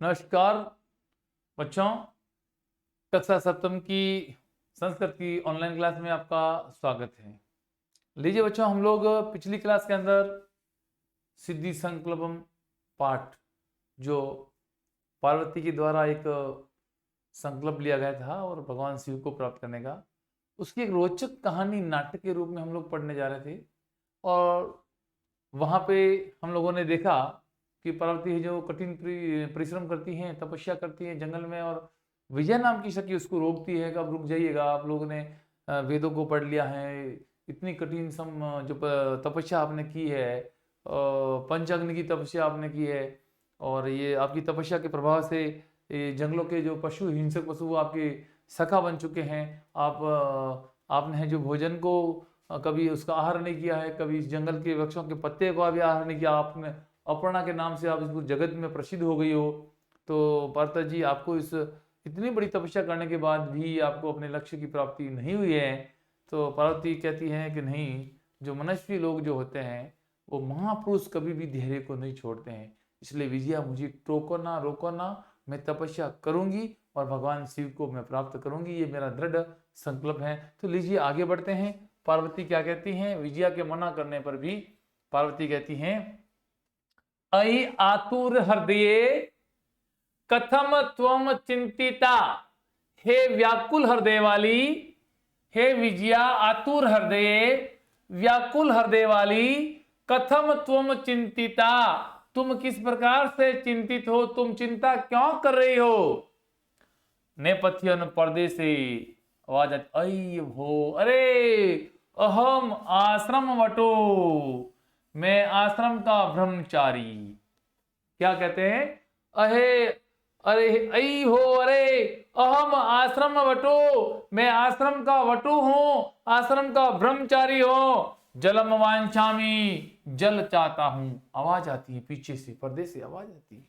नमस्कार बच्चों, कक्षा सप्तम की संस्कृत की ऑनलाइन क्लास में आपका स्वागत है। लीजिए बच्चों, हम लोग पिछली क्लास के अंदर सिद्धि संकल्पम पाठ, जो पार्वती के द्वारा एक संकल्प लिया गया था और भगवान शिव को प्राप्त करने का, उसकी एक रोचक कहानी नाटक के रूप में हम लोग पढ़ने जा रहे थे। और वहाँ पे हम लोगों ने देखा कि पार्वती जो कठिन परिश्रम करती हैं, तपस्या करती हैं जंगल में, और विजय नाम की शक्ति उसको रोकती है कि अब रुक जाइएगा, आप लोगों ने वेदों को पढ़ लिया है, इतनी कठिन जो तपस्या आपने की है, पंचाग्नि की तपस्या आपने की है, और ये आपकी तपस्या के प्रभाव से ये जंगलों के जो पशु, हिंसक पशु, वो आपके सखा बन चुके हैं। आपने जो भोजन को कभी उसका आहार नहीं किया है, कभी इस जंगल के वृक्षों के पत्ते का भी आहार नहीं किया आपने, अपर्णा के नाम से आप इस जगत में प्रसिद्ध हो गई हो। तो पार्वती जी, आपको इस इतनी बड़ी तपस्या करने के बाद भी आपको अपने लक्ष्य की प्राप्ति नहीं हुई है। तो पार्वती कहती हैं कि नहीं, जो मनस्वी लोग जो होते हैं वो महापुरुष कभी भी धैर्य को नहीं छोड़ते हैं, इसलिए विजया मुझे टोको ना, रोको ना, मैं तपस्या करूंगी और भगवान शिव को मैं प्राप्त करूंगी, ये मेरा दृढ़ संकल्प है। तो लीजिए आगे बढ़ते हैं। पार्वती क्या कहती हैं? विजया के मना करने पर भी पार्वती कहती हैं, अयि आतुर हृदये कथम त्वम चिंतिता। हे व्याकुल हृदय वाली, हे विजया आतुर हृदये, व्याकुल हृदय वाली, कथम त्वम चिंतिता, तुम किस प्रकार से चिंतित हो, तुम चिंता क्यों कर रही हो? नेपथ्यन पर्दे से आवाज आती, अयि भो, अरे अहम आश्रम वटो, मैं आश्रम का ब्रह्मचारी। क्या कहते हैं? अहे, अरे अई हो, अरे अहम आश्रम वटो, मैं आश्रम का वटु हूं, आश्रम का ब्रह्मचारी हो। जलम वांछामी, जल चाहता हूं। आवाज आती है पीछे से, पर्दे से आवाज आती है।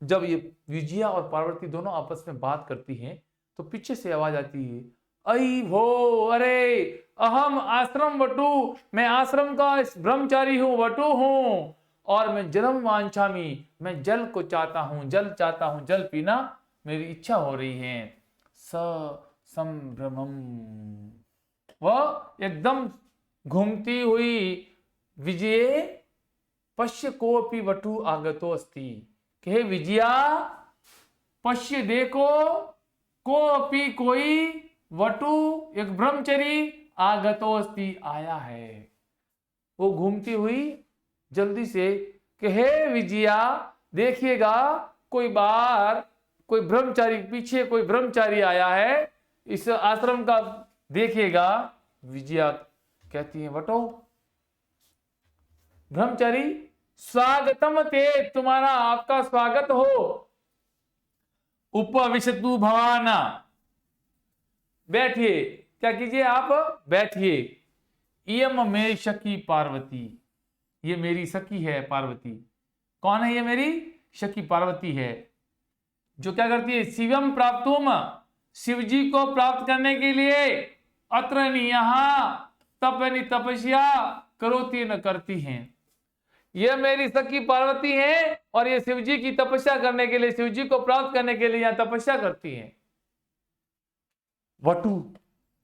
जब ये विजया और पार्वती दोनों आपस में बात करती हैं तो पीछे से आवाज आती है, अई भो, अरे अहम आश्रम वटु, मैं आश्रम का ब्रह्मचारी हूं, वटु हूं, और मैं जलम वांछामी, मैं जल को चाहता हूं, जल चाहता हूं, जल पीना मेरी इच्छा हो रही है। संभ्रमम, वह एकदम घूमती हुई विजय पश्य कोपि वटु आगतो अस्ति, हे विजया पश्य देखो, कोपि कोई, वटु एक ब्रह्मचरी, आगतो अस्ति आया है। वो घूमती हुई जल्दी से कि हे विजया देखिएगा, कोई बार कोई ब्रह्मचारी, पीछे कोई ब्रह्मचारी आया है इस आश्रम का, देखिएगा। विजया कहती है, वटो ब्रह्मचारी, स्वागतम ते, तुम्हारा आपका स्वागत हो। उपविशतु भवान, बैठिए, क्या कीजिए आप, बैठिए। इयम मेरी सखी पार्वती, ये मेरी सखी है पार्वती। कौन है ये? मेरी सखी पार्वती है, जो क्या करती है? शिवम प्राप्तुम, शिव जी को प्राप्त करने के लिए, अत्र यहां तपनी तपस्या करोती न करती हैं। ये मेरी सखी पार्वती है और ये शिव जी की तपस्या करने के लिए, शिव जी को प्राप्त करने के लिए यहां तपस्या करती हैं। वटु,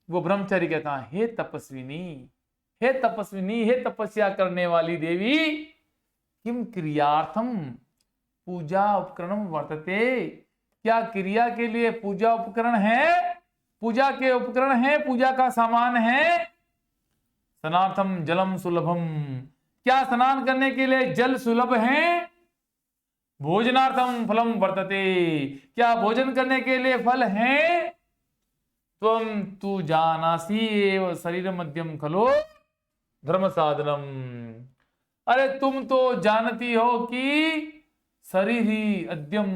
वो ब्रह्मचारी कहता है, हे तपस्विनी, हे तपस्विनी, हे तपस्या करने वाली देवी, किम क्रियार्थम पूजा उपकरणम वर्तते, क्या क्रिया के लिए पूजा उपकरण है, पूजा के उपकरण है, पूजा का सामान है। स्नार्थम जलम सुलभम, क्या स्नान करने के लिए जल सुलभ है। भोजनार्थम फलम वर्तते, क्या भोजन करने के लिए फल है। त्वम तु जानासी एव शरीर मध्यम खलो धर्म साधनम, अरे तुम तो जानती हो कि शरीर ही अद्यम,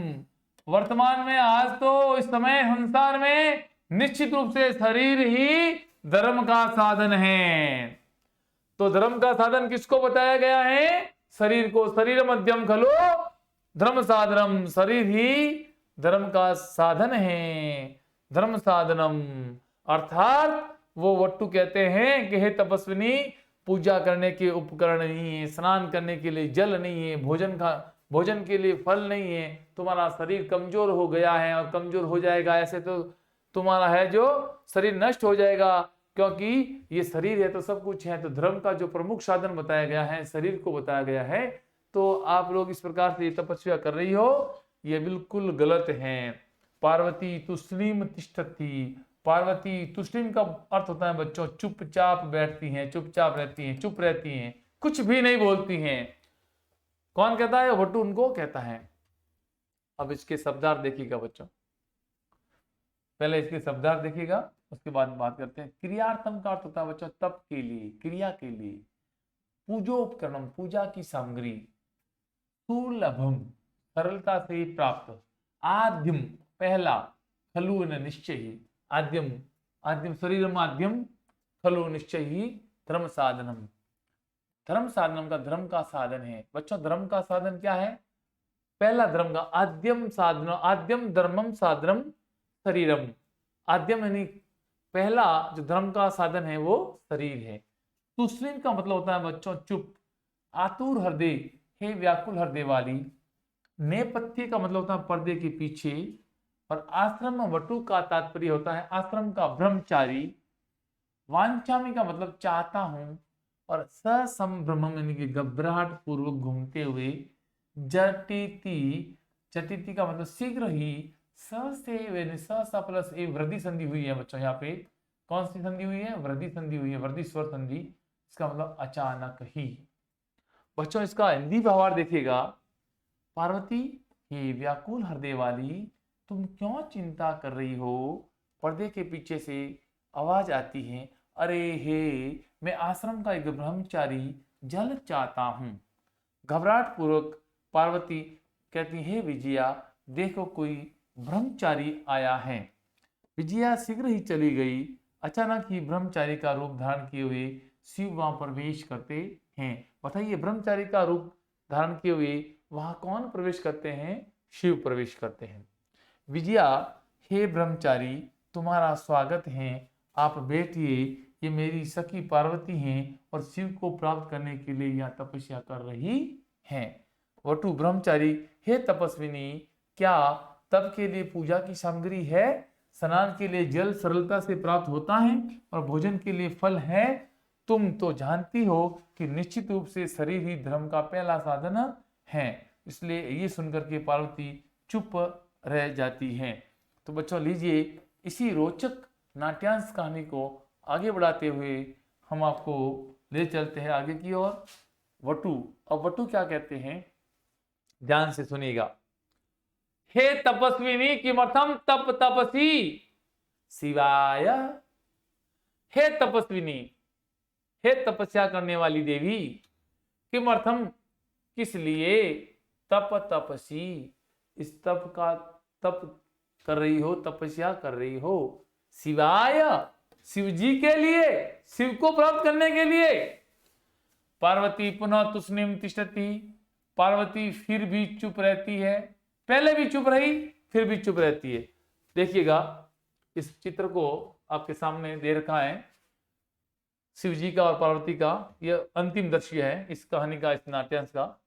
वर्तमान में, आज तो इस समय संसार में निश्चित रूप से शरीर ही धर्म का साधन है। तो धर्म का साधन किसको बताया गया है? शरीर को। शरीर मध्यम खलो धर्म साधनम, शरीर ही धर्म का साधन है, धर्म साधनम। अर्थात वो वट्टु कहते हैं कि हे तपस्विनी, पूजा करने के उपकरण नहीं है, स्नान करने के लिए जल नहीं है, भोजन का भोजन के लिए फल नहीं है, तुम्हारा शरीर कमजोर हो गया है और कमजोर हो जाएगा, ऐसे तो तुम्हारा है जो शरीर नष्ट हो जाएगा, क्योंकि ये शरीर है तो सब कुछ है। तो धर्म का जो प्रमुख साधन बताया गया है शरीर को बताया गया है। तो आप लोग इस प्रकार से तपस्या कर रही हो, ये बिल्कुल गलत है। पार्वती तुष्णीम तिष्ठति, पार्वती तुष्णीम का अर्थ होता है बच्चों चुपचाप बैठती हैं, चुपचाप रहती हैं, चुप रहती हैं, कुछ भी नहीं बोलती हैं। कौन कहता है? वटु उनको कहता है। अब इसके शब्दार्थ देखिएगा बच्चों, पहले इसके शब्दार्थ देखिएगा, उसके बाद बात करते हैं। क्रियार्थम का अर्थ होता है बच्चों तप के लिए, क्रिया के लिए। पूजोपकरणम, पूजा की सामग्री। सुलभम, सरलता से प्राप्त। आद्यम, पहला। खलु निश्चय ही, आद्यम, आद्यम शरीरम आद्यम, खलु निश्चय ही धर्म साधनम। धर्म साधनम का धर्म का साधन है बच्चों। धर्म का साधन क्या है? पहला धर्म का आद्यम साधन, आद्यम धर्मम साधनम शरीरम। आद्यम यानी पहला जो धर्म का साधन है वो शरीर है। तुस्लिम का मतलब होता है बच्चों चुप। आतुर हृदय, हे व्याकुल हृदय वाली। नेपथ्य का मतलब होता है पर्दे के पीछे। और आश्रम वटु का तात्पर्य होता है आश्रम का ब्रह्मचारी। वांछामी का मतलब चाहता हूं। और ससंभ्रमम यानी कि घबराहट पूर्वक घूमते हुए। जटिति, जटिति का मतलब शीघ्र ही। स से स प्लस ए वृद्धि संधि हुई है बच्चों। यहाँ पे कौन सी संधि हुई है? वृद्धि संधि हुई है, वृद्धि स्वर संधि। इसका मतलब अचानक ही। बच्चों इसका हिंदी भावार्थ देखिएगा। पार्वती, हे व्याकुल हृदय वाली, तुम क्यों चिंता कर रही हो? पर्दे के पीछे से आवाज आती है, अरे हे, मैं आश्रम का एक ब्रह्मचारी जल चाहता हूं। घबराहट पूर्वक पार्वती कहती है, विजया देखो कोई ब्रह्मचारी आया है। विजया शीघ्र ही चली गई। अचानक ही ब्रह्मचारी का रूप धारण किए हुए शिव वहां प्रवेश करते हैं। बताइए, ब्रह्मचारी का रूप धारण किए हुए वहां कौन प्रवेश करते हैं? शिव प्रवेश करते हैं। विजया, हे ब्रह्मचारी, तुम्हारा स्वागत है, आप बैठिए। ये मेरी सखी पार्वती हैं और शिव को प्राप्त करने के लिए यह तपस्या कर रही हैं। वटु, ब्रह्मचारी, हे तपस्विनी, क्या तप के लिए पूजा की सामग्री है? स्नान के लिए जल सरलता से प्राप्त होता है और भोजन के लिए फल है। तुम तो जानती हो कि निश्चित रूप से शरीर ही धर्म का पहला साधन है। इसलिए ये सुनकर के पार्वती चुप रह जाती हैं। तो बच्चों लीजिए, इसी रोचक नाट्यांश कहानी को आगे बढ़ाते हुए हम आपको ले चलते हैं आगे की ओर। वटु, अब वटु क्या कहते हैं ध्यान से सुनिएगा। हे तपस्विनी किमर्थम तप तपसी शिवाय। हे तपस्विनी, हे तपस्या करने वाली देवी, किमर्थम किस लिए, तप तपसी इस तप का तप कर रही हो, तपस्या कर रही हो। शिवाय, शिव जी के लिए, शिव को प्राप्त करने के लिए। पार्वती पुनः तुष्णीम तिष्ठति, पार्वती फिर भी चुप रहती है। पहले भी चुप रही, फिर भी चुप रहती है। देखिएगा, इस चित्र को आपके सामने दे रखा है शिव जी का और पार्वती का। यह अंतिम दृश्य है इस कहानी का, इस नाट्यांश का।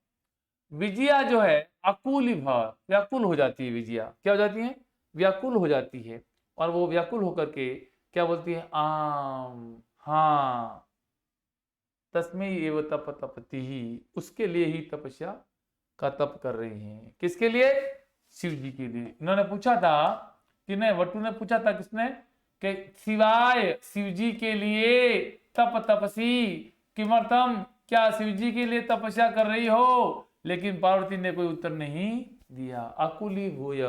विजया जो है अकुल भाव, व्याकुल हो जाती है। विजया क्या हो जाती है? व्याकुल हो जाती है। और वो व्याकुल होकर के क्या बोलती है? आम, हाँ, तस्मै एव तप तपति ही, उसके लिए ही तपस्या का तप कर रही हैं। किसके लिए? शिव जी के लिए। इन्होंने पूछा था कि नहीं, वटु ने पूछा था किसने? कि शिवाय, शिव जी के लिए तप तपसी किमर्थम, क्या शिव जी के लिए तपस्या कर रही हो? लेकिन पार्वती ने कोई उत्तर नहीं दिया। अकुली भूय,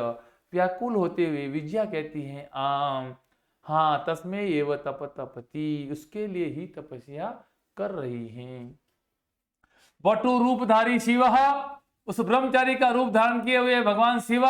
व्याकुल होते हुए विजया कहती है, आम, हाँ, तस्मै एव तप तपति, उसके लिए ही तपस्या कर रही हैं। वटु रूपधारी शिव, उस ब्रह्मचारी का रूप धारण किए हुए भगवान शिव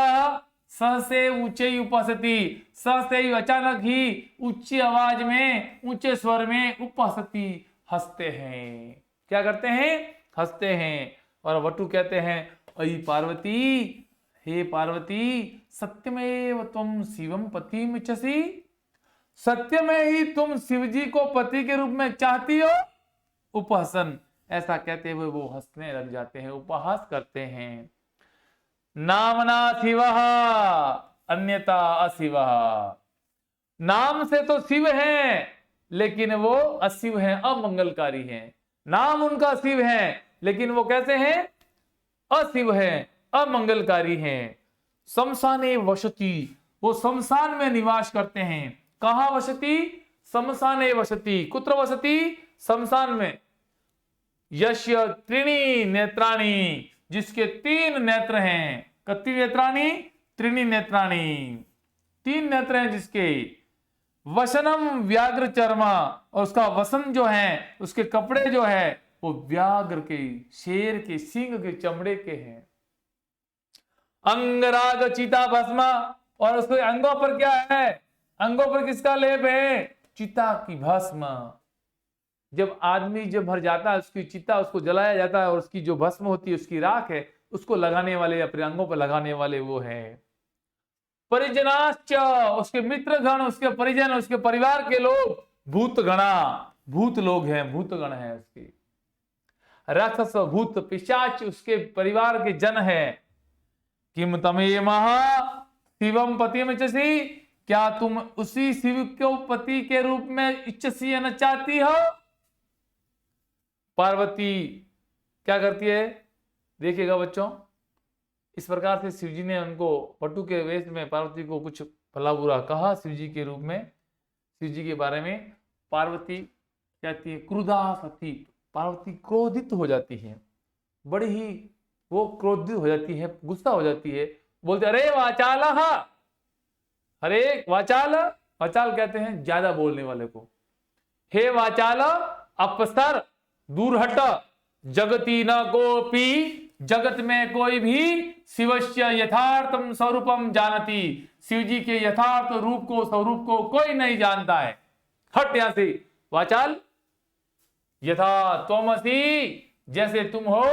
सहसे ऊंचे उपस्थिति, सहसे अचानक ही ऊंची आवाज में, ऊंचे स्वर में उपस्थिति हंसते हैं। क्या करते हैं? हंसते हैं। और वटु कहते हैं, अयि पार्वती, हे पार्वती, सत्यमेव तुम शिवम पतिम इच्छसि, सत्य में ही तुम शिव जी को पति के रूप में चाहती हो। उपहसन, ऐसा कहते हुए वो हंसने लग जाते हैं, उपहास करते हैं। नामना शिवः अन्यथा अशिवः। नाम से तो शिव हैं, लेकिन वो अशिव हैं, अमंगलकारी हैं। नाम उनका शिव है, लेकिन वो कैसे हैं? अशिव हैं, अमंगलकारी हैं। शमशाने वसति, वो शमशान में निवास करते हैं। कहां वसति? शमशाने वसति। कुत्र वसति? शमशान में। यस्य त्रीणि नेत्राणि, जिसके 3 नेत्र हैं। कति नेत्राणि? त्रीणि नेत्राणि, 3 नेत्र हैं जिसके। वसनम व्याघ्र चर्मा, और उसका वसन जो है, उसके कपड़े जो है वो व्याघ्र के, शेर के सींग के चमड़े के हैं। अंगराग चिता भस्म, और उसके अंगों पर क्या है? अंगों पर किसका लेप है? चिता की भस्म। जब आदमी जब मर जाता है, उसकी चिता, उसको जलाया जाता है, और उसकी जो भस्म होती है, उसकी राख है, उसको लगाने वाले, अपने अंगों पर लगाने वाले वो है। परिजनाश्च, उसके मित्रगण, उसके परिजन, उसके परिवार के लोग। भूतगणा, भूत लोग हैं, भूतगण है उसके। राक्षस भूत पिशाच, उसके परिवार के जन है। किम तमे महा शिवम पतिम इच्छसि, क्या तुम उसी शिव को पति के रूप में इच्छसी न चाहती हो? पार्वती क्या करती है? देखिएगा बच्चों, इस प्रकार से शिवजी ने उनको पटु के वेश में पार्वती को कुछ भला बुरा कहा शिवजी के रूप में, शिवजी के बारे में। पार्वती कहती है क्रुधा सती, पार्वती क्रोधित हो जाती है, बड़ी ही वो क्रोधित हो जाती है, गुस्सा हो जाती है। बोलते अरे वाचाल, अरे वाचाल, वाचाल कहते हैं ज्यादा बोलने वाले को। हे वाचाल अपसर, दूर हट, जगती न कोपी, जगत में कोई भी शिवस्य यथार्थम स्वरूपम जानती, शिव जी के यथार्थ रूप को, स्वरूप को कोई नहीं जानता है। हट यहां से वाचाल। यथा त्वमसि, जैसे तुम हो,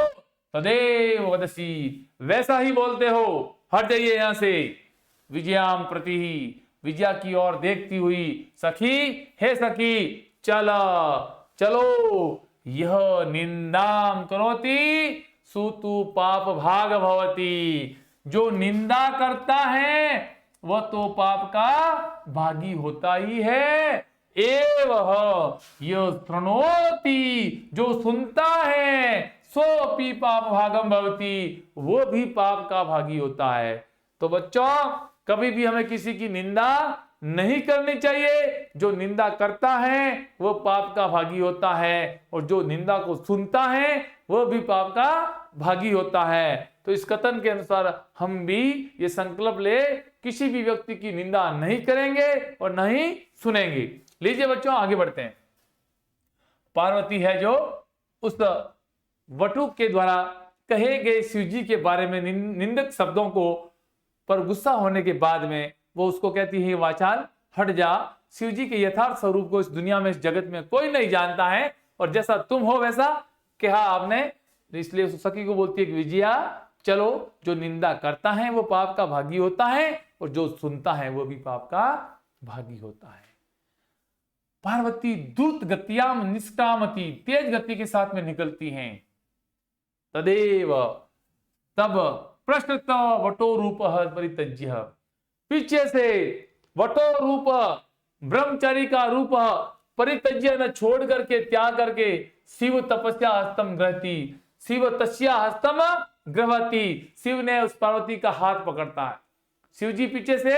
तदेव वदसी, वैसा ही बोलते हो। हट जाइए यहां से। विजयाम प्रति, विजया की ओर देखती हुई, सखी, हे सखी, चला चलो, यह निंदाम करोति सुतु पाप भाग भवती, जो निंदा करता है वह तो पाप का भागी होता ही है। एवं यह शृणोति, जो सुनता है, सोपि पाप भागम भवती, वो भी पाप का भागी होता है। तो बच्चों, कभी भी हमें किसी की निंदा नहीं करनी चाहिए। जो निंदा करता है वो पाप का भागी होता है, और जो निंदा को सुनता है वो भी पाप का भागी होता है। तो इस कथन के अनुसार हम भी ये संकल्प ले, किसी भी व्यक्ति की निंदा नहीं करेंगे और नहीं सुनेंगे। लीजिए बच्चों, आगे बढ़ते हैं। पार्वती है जो उस वटुक के द्वारा कहे गए शिवजी के बारे में निंदक शब्दों को पर गुस्सा होने के बाद में वो उसको कहती है वाचाल, हट जा, शिवजी के यथार्थ स्वरूप को इस दुनिया में, इस जगत में कोई नहीं जानता है, और जैसा तुम हो वैसा कहा आपने। इसलिए सखी को बोलती है कि विजया चलो, जो निंदा करता है वो पाप का भागी होता है, और जो सुनता है वो भी पाप का भागी होता है। पार्वती द्रुत गत्याम निष्कामती, तेज गति के साथ में निकलती हैं। तदेव, तब प्रश्नत वटो रूप परित्यज्य, पीछे से वटो रूप, ब्रह्मचारी का रूप परित्यज्य न छोड़ करके, त्याग करके, शिव तपस्या हस्तम ग्रहती, शिव तस्या हस्तम ग्रहती, शिव ने उस पार्वती का हाथ पकड़ता है। शिव जी पीछे से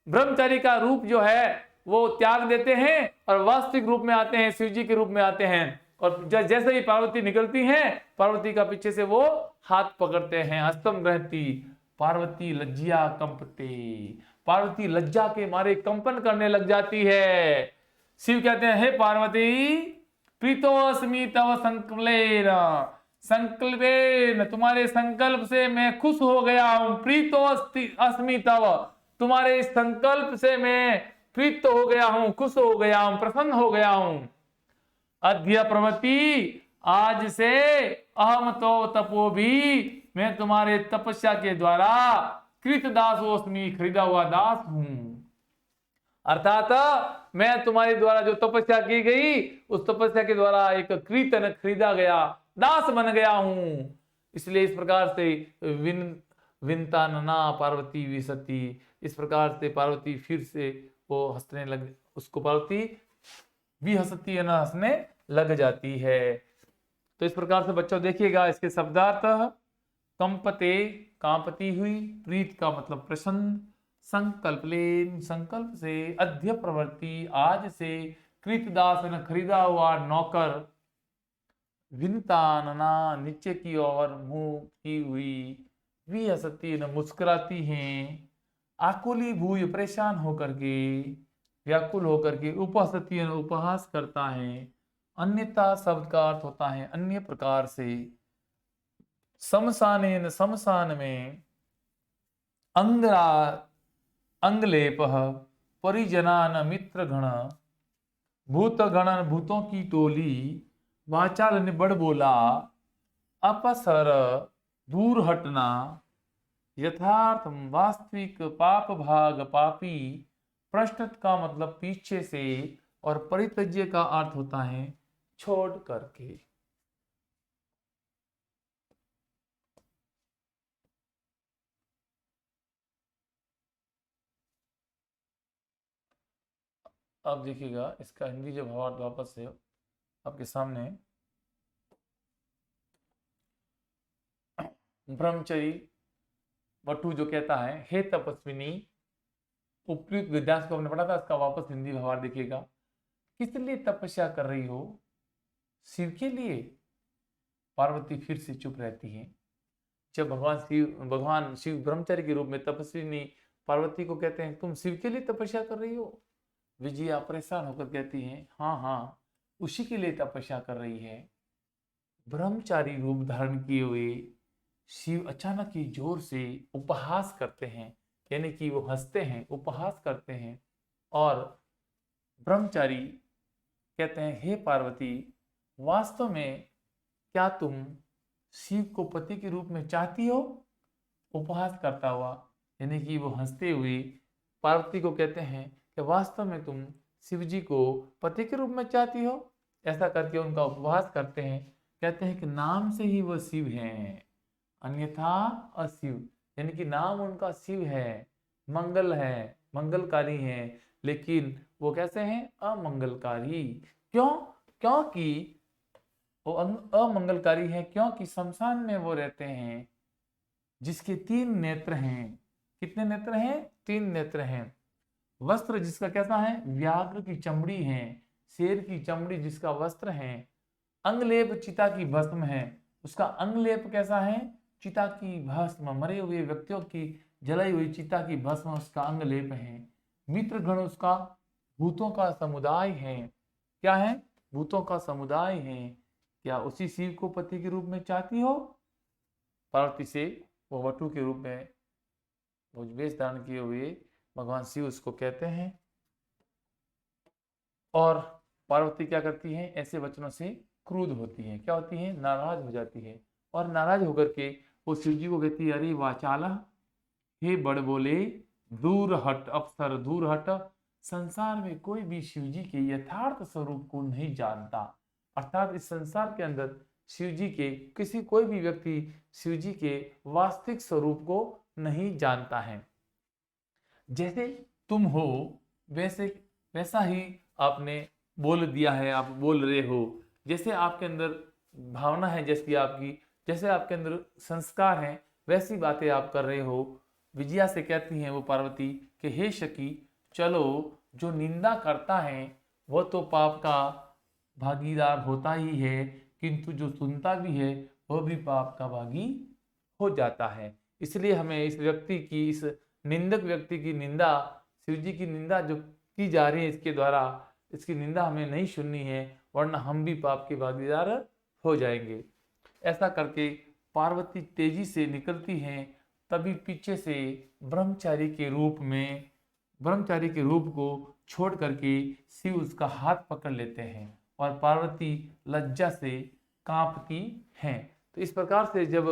ब्रह्मचारी का रूप जो है वो त्याग देते हैं और वास्तविक रूप में आते हैं, शिव जी के रूप में आते हैं। और जैसे ही पार्वती निकलती हैं, पार्वती का पीछे से वो हाथ पकड़ते हैं। हस्तम ग्रहती, पार्वती लज्जिया कंपते, पार्वती लज्जा के मारे कंपन करने लग जाती है। शिव कहते हैं हे पार्वती, प्रीतोस्मि तव संकल्पेन, संकल्पेन, तुम्हारे संकल्प से मैं खुश हो गया हूं। प्रीतोस्मि तव, तुम्हारे संकल्प से मैं प्रीत हो गया हूं, खुश हो गया हूं, प्रसन्न हो गया हूं। अद्य प्रवृत्ति, आज से अहम तो तपो भी, मैं तुम्हारे तपस्या के द्वारा कृत दासोस्मि, खरीदा हुआ दास हूं। अर्थात मैं तुम्हारे द्वारा जो तपस्या की गई, उस तपस्या के द्वारा एक कृत खरीदा गया दास बन गया हूं। इसलिए इस प्रकार से विंतानना पार्वती विसती। इस प्रकार से पार्वती फिर से वो हंसने लग, उसको पार्वती भी हंसती है ना, हंसने लग जाती है। तो इस प्रकार से बच्चों देखिएगा इसके शब्दार्थ। कंपते कांपती हुई, प्रीत का मतलब प्रसन्न, संकल्पलेन संकल्प से, अध्य प्रवृत्ति आज से, कृतदास न खरीदा हुआ नौकर, विनतानना नीचे की ओर मुंह की हुई, भी हंसती न मुस्कुराती हैं, आकुली भूय परेशान होकर के, व्याकुल होकर के, उपहसती न उपहास करता है। अन्यथा शब्द का अर्थ होता है अन्य प्रकार से। समसानेन समसान में, अंगरा अंगलेप, परिजनान मित्रगण, भूतगणन भूतों की टोली, वाचाल ने बड़ बोला, अपसर दूर हटना, यथार्थ वास्तविक पाप भाग पापी, पृष्ठ का मतलब पीछे से, और परित्यज्य का अर्थ होता है छोड़ करके। अब देखिएगा इसका हिंदी जो भावार्थ वापस है आपके सामने। ब्रह्मचरी वटु जो कहता है, हे तपस्विनी, उपयुक्त विद्यांश को हमने पढ़ा था, इसका वापस हिंदी भावार्थ देखिएगा। किस लिए तपस्या कर रही हो? शिव के लिए। पार्वती फिर से चुप रहती है। जब भगवान शिव ब्रह्मचर्य के रूप में तपस्विनी पार्वती को कहते हैं तुम शिव के लिए तपस्या कर रही हो, विजया परेशान होकर कहती है हाँ हाँ उसी के लिए तपस्या कर रही है। ब्रह्मचारी रूप धारण किए हुए शिव अचानक ही जोर से उपहास करते हैं, यानी कि वो हंसते हैं, उपहास करते हैं, और ब्रह्मचारी कहते हैं हे पार्वती, वास्तव में क्या तुम शिव को पति के रूप में चाहती हो? उपहास करता हुआ, यानी कि वो हंसते हुए पार्वती को कहते हैं कि वास्तव में तुम शिव जी को पति के रूप में चाहती हो? ऐसा करके उनका उपहास करते हैं, कहते हैं कि नाम से ही वो शिव हैं, अन्यथा अशिव, यानी कि नाम उनका शिव है, मंगल है, मंगलकारी है, लेकिन वो कैसे हैं? अमंगलकारी। क्यों? क्योंकि वो अमंगलकारी है क्योंकि शमशान में वो रहते हैं जिसके 3 नेत्र हैं। कितने नेत्र हैं? 3 नेत्र हैं। वस्त्र जिसका कैसा है? व्याघ्र की चमड़ी है, शेर की चमड़ी जिसका वस्त्र है। अंगलेप चिता की भस्म है, उसका अंगलेप कैसा है? चिता की भस्म, मरे हुए व्यक्तियों की जलाई हुई चिता की भस्म उसका अंगलेप है। मित्र गण उसका भूतों का समुदाय है। क्या है? भूतों का समुदाय है। क्या उसी शिव को पति के रूप में चाहती हो? पार्वती से वो वटु के रूप में वो वेश धारण किए हुए भगवान शिव उसको कहते हैं, और पार्वती क्या करती है? ऐसे वचनों से क्रुद्ध होती है। क्या होती है? नाराज हो जाती है, और नाराज होकर के वो शिव जी को कहती है अरे वाचाला, हे बड़ बोले, दूर हट, अप्सर दूर हट। संसार में कोई भी शिव जी के यथार्थ स्वरूप को नहीं जानता, अर्थात इस संसार के अंदर शिव जी के किसी कोई भी व्यक्ति शिव जी के वास्तविक स्वरूप को नहीं जानता है। जैसे तुम हो वैसे वैसा ही आपने बोल दिया है, आप बोल रहे हो। जैसे आपके अंदर भावना है, जैसी आपकी, जैसे आपके अंदर संस्कार है, वैसी बातें आप कर रहे हो। विजया से कहती हैं वो पार्वती कि हे शकी, चलो, जो निंदा करता है वो तो पाप का भागीदार होता ही है, किंतु जो सुनता भी है वह भी पाप का भागी हो जाता है। इसलिए हमें इस व्यक्ति की, इस निंदक व्यक्ति की निंदा, शिव जी की निंदा जो की जा रही है इसके द्वारा, इसकी निंदा हमें नहीं सुननी है, वरना हम भी पाप के भागीदार हो जाएंगे। ऐसा करके पार्वती तेजी से निकलती हैं। तभी पीछे से ब्रह्मचारी के रूप में, ब्रह्मचारी के रूप को छोड़ करके शिव उसका हाथ पकड़ लेते हैं, और पार्वती लज्जा से कांपती हैं। तो इस प्रकार से जब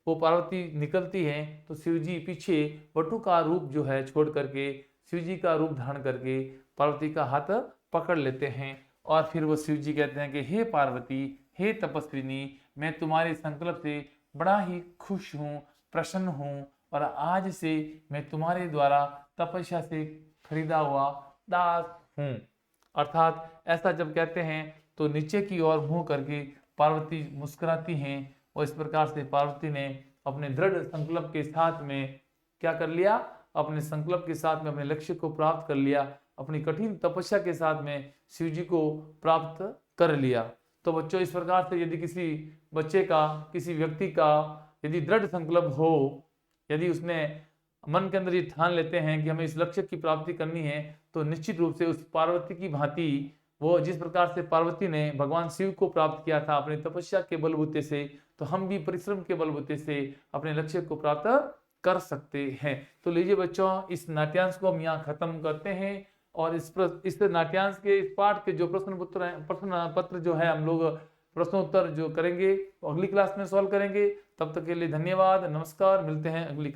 वो पार्वती निकलती हैं तो शिव जी पीछे वटु का रूप जो है छोड़ करके शिव जी का रूप धारण करके पार्वती का हाथ पकड़ लेते हैं, और फिर वो शिव जी कहते हैं कि हे पार्वती, हे तपस्विनी, मैं तुम्हारे संकल्प से बड़ा ही खुश हूँ, प्रसन्न हूँ, और आज से मैं तुम्हारे द्वारा तपस्या से खरीदा हुआ दास हूँ। अर्थात ऐसा जब कहते हैं तो नीचे की ओर मुंह करके पार्वती मुस्कुराती हैं और इस प्रकार से पार्वती ने अपने दृढ़ संकल्प के साथ में क्या कर लिया, अपने संकल्प के साथ में अपने लक्ष्य को प्राप्त कर लिया, अपनी कठिन तपस्या के साथ में शिव जी को प्राप्त कर लिया। तो बच्चों इस प्रकार से यदि किसी बच्चे का, किसी व्यक्ति का यदि दृढ़ संकल्प हो, यदि उसने मन के अंदर ये ठान लेते हैं कि हमें इस लक्ष्य की प्राप्ति करनी है, तो निश्चित रूप से उस पार्वती की भांति वो जिस प्रकार से पार्वती ने भगवान शिव को प्राप्त किया था अपनी तपस्या के बलबूते से, तो हम भी परिश्रम के बलबूते से अपने लक्ष्य को प्राप्त कर सकते हैं। तो लीजिए बच्चों, इस नाट्यांश को हम यहाँ खत्म करते हैं और इस नाट्यांश के इस पाठ के जो प्रश्न पत्र जो है हम लोग प्रश्नोत्तर जो करेंगे अगली क्लास में सॉल्व करेंगे। तब तक के लिए धन्यवाद, नमस्कार, मिलते हैं अगली